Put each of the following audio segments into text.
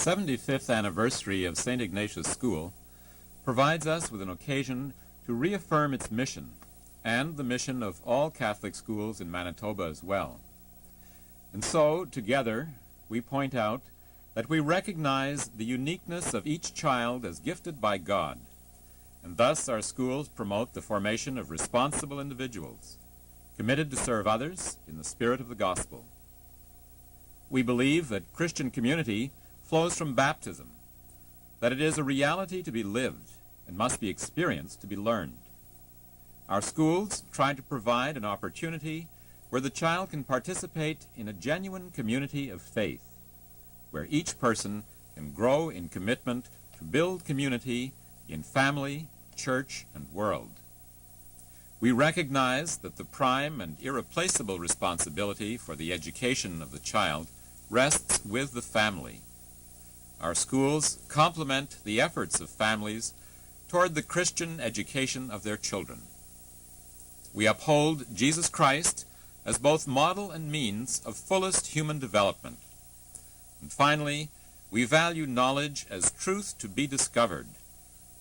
75th anniversary of St. Ignatius School provides us with an occasion to reaffirm its mission and the mission of all Catholic schools in Manitoba as well. And so, together, we point out that we recognize the uniqueness of each child as gifted by God, and thus our schools promote the formation of responsible individuals, committed to serve others in the spirit of the gospel. We believe that Christian community flows from baptism, that it is a reality to be lived and must be experienced to be learned. Our schools try to provide an opportunity where the child can participate in a genuine community of faith, where each person can grow in commitment to build community in family, church, and world. We recognize that the prime and irreplaceable responsibility for the education of the child rests with the family. Our schools complement the efforts of families toward the Christian education of their children. We uphold Jesus Christ as both model and means of fullest human development. And finally, we value knowledge as truth to be discovered.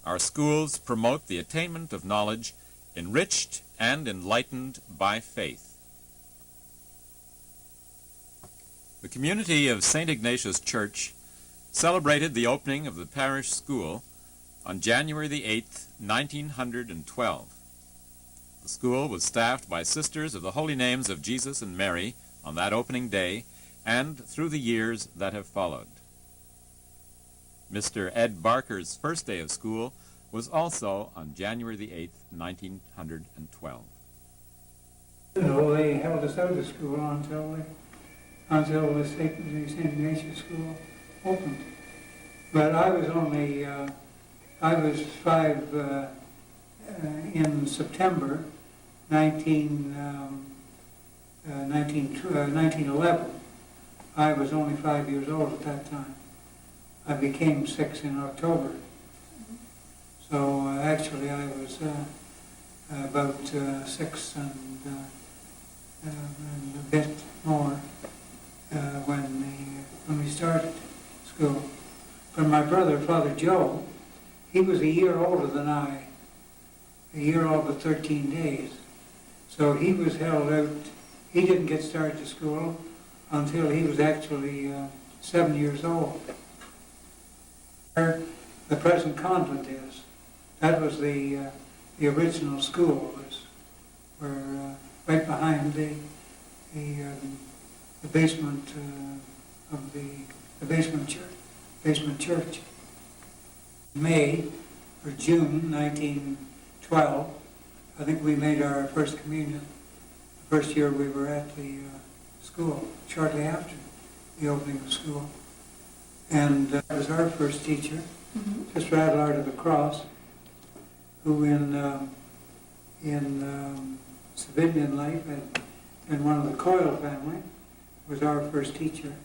Our schools promote the attainment of knowledge enriched and enlightened by faith. The community of St. Ignatius Church celebrated the opening of the parish school on January the 8th, 1912. The school was staffed by Sisters of the Holy Names of Jesus and Mary on that opening day and through the years that have followed. Mr. Ed Barker's first day of school was also on January the 8th, 1912. You know, they held us out of school until the St. Ignatius School opened. But I was only, I was 5 in September 1911. I was only 5 years old at that time. I became 6 in October. So actually I was about 6 and a bit more when we started school. But my brother, Father Joe, he was a year older than I, a year older 13 days. So he was held out. He didn't get started to school until he was actually 7 years old. Where the present convent is, that was the original school. Where right behind the basement of the basement church. May or June 1912, I think we made our first communion. The first year we were at the school, shortly after the opening of school. And that was our first teacher, Sister Adelard of the Cross, who in civilian life and one of the Coyle family was our first teacher.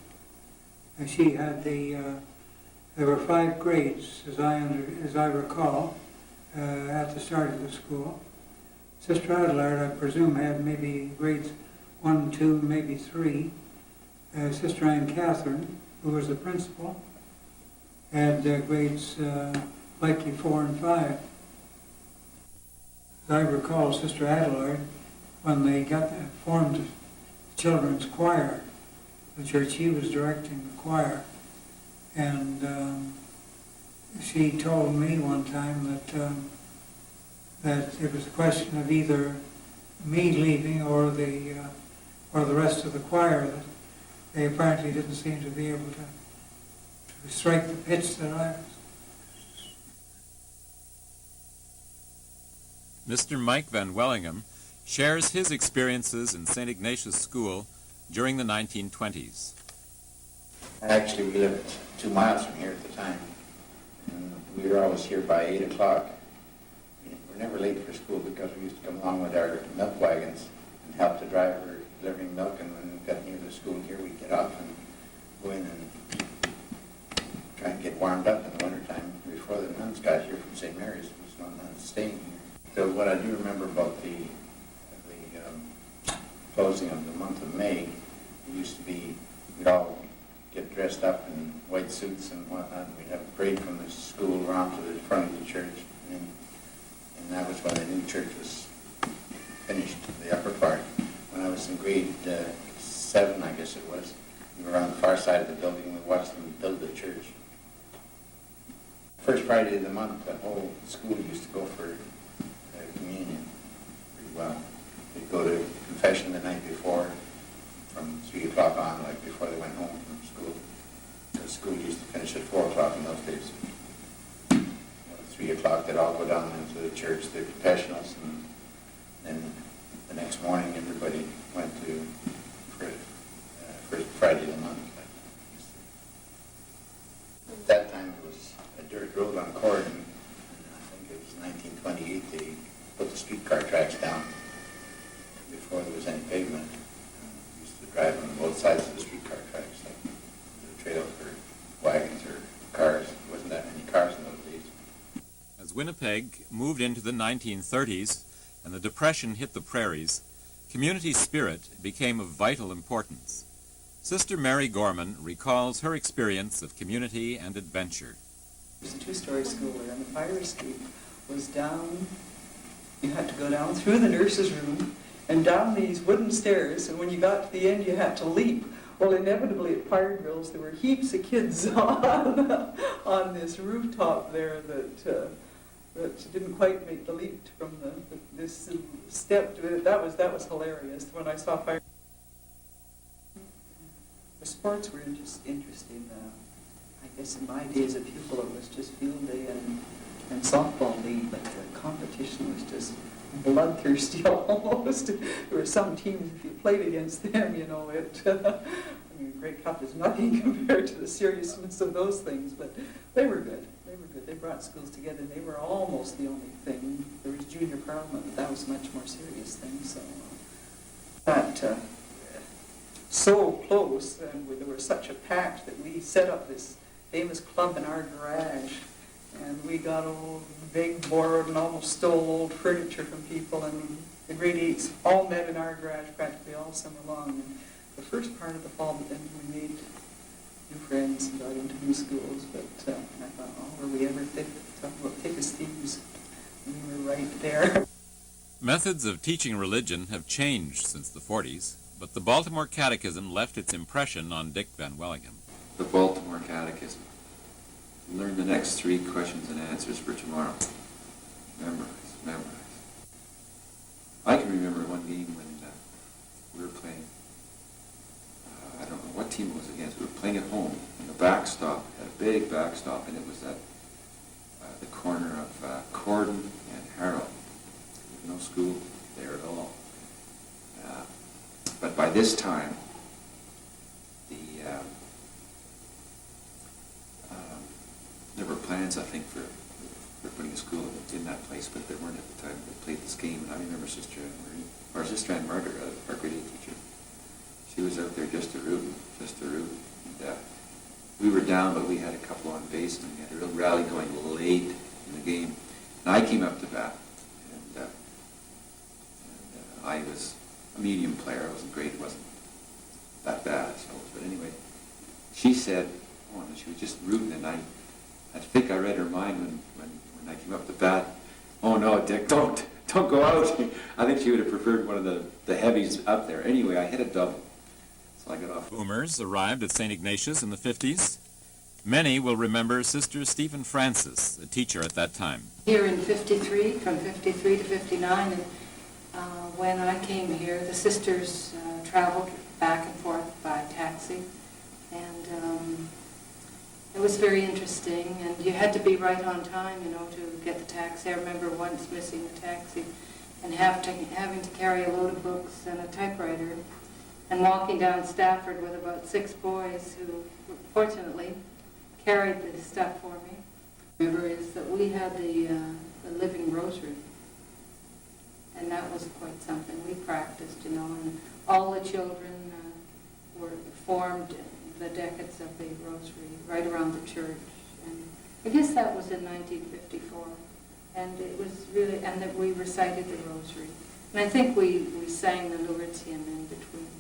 And she had there were 5 grades, as I recall, at the start of the school. Sister Adelard, I presume, had maybe grades 1, 2, maybe 3. Sister Anne Catherine, who was the principal, had grades likely 4 and 5. As I recall, Sister Adelard, when they formed the children's choir, the church, she was directing the choir, and she told me one time that it was a question of either me leaving or the rest of the choir, that they apparently didn't seem to be able to strike the pitch that I was. Mr. Mike Van Wellingham shares his experiences in St. Ignatius School during the 1920s. Actually, we lived 2 miles from here at the time, and we were always here by 8 o'clock. We were never late for school because we used to come along with our milk wagons and help the driver delivering milk, and when we got near the school here, we'd get off and go in and try and get warmed up in the wintertime before the nuns got here from St. Mary's. There was no nuns staying here. So what I do remember about the closing of the month of May, it used to be, we'd all get dressed up in white suits and whatnot. We'd have a parade from the school around to the front of the church. And that was when the new church was finished, the upper part. When I was in grade 7, I guess it was, we were on the far side of the building. We watched them build the church. First Friday of the month, the whole school used to go for communion pretty well. They'd go to confession the night before, from 3 o'clock on, like before they went home from school. The school used to finish at 4 o'clock in those days. 3 o'clock, they'd all go down into the church, the confessionals, and then the next morning everybody went to First Friday of the month. At that time it was a dirt road on Corridon, and I think it was 1928 they put the streetcar tracks down before there was any pavement. We used to drive on both sides of the streetcar tracks, like the trail for wagons or cars. There wasn't that many cars in those days. As Winnipeg moved into the 1930s and the Depression hit the prairies, community spirit became of vital importance. Sister Mary Gorman recalls her experience of community and adventure. It was a two-story school there, and the fire escape was down. You had to go down through the nurse's room and down these wooden stairs, and when you got to the end, you had to leap. Well, inevitably at fire drills, there were heaps of kids on this rooftop there that didn't quite make the leap from this step to it. That was hilarious when I saw fire. The sports were just interesting. I guess in my day as a pupil, it was just field day and softball league, but the competition was just bloodthirsty almost. There were some teams, if you played against them, you know, I mean, Grey Cup is nothing compared to the seriousness of those things, but they were good. They were good. They brought schools together. They were almost the only thing. There was junior parliament, but that was a much more serious thing. So that so close, and there was such a pact that we set up this famous club in our garage, and we got old, big, borrowed, and almost stole old furniture from people, and the grade 8s all met in our garage practically all summer long. And the first part of the fall, but then we made new friends and got into new schools, but I thought, oh, were we ever talking about thick as thieves? We were right there. Methods of teaching religion have changed since the 40s, but the Baltimore Catechism left its impression on Dick Van Wellingham. The Baltimore Catechism. Learn the next 3 questions and answers for tomorrow. Memorize. I can remember one game when we were playing, I don't know what team it was against. We were playing at home, and the backstop, had a big backstop, and it was at the corner of Corridon and Harrow. No school there at all. But by this time, there were plans, I think, for putting a school in that place, but there weren't at the time. We played this game, and I remember Sister Anne Margaret, our grade 8 teacher. She was out there just to root. And, we were down, but we had a couple on base, and we had a real rally going late in the game. And I came up to bat, and I was a medium player. I wasn't great. It wasn't that bad, I suppose. But anyway, she said, and she was just rooting, and I think I read her mind when I came up to bat. Oh no, Dick, don't go out. I think she would have preferred one of the heavies up there. Anyway, I hit a double, so I got off. Boomers arrived at St. Ignatius in the 50s. Many will remember Sister Stephen Francis, a teacher at that time. Here in 53, from 53 to 59, and when I came here, the sisters traveled back and forth by taxi, and it was very interesting, and you had to be right on time, you know, to get the taxi. I remember once missing the taxi and having to carry a load of books and a typewriter and walking down Stafford with about 6 boys who, fortunately, carried the stuff for me. Remember is that we had the living rosary, and that was quite something. We practiced, you know, and all the children were formed the decades of the rosary right around the church. And I guess that was in 1954. And it was really, and that we recited the rosary. And I think we sang the Lourdes hymn in between.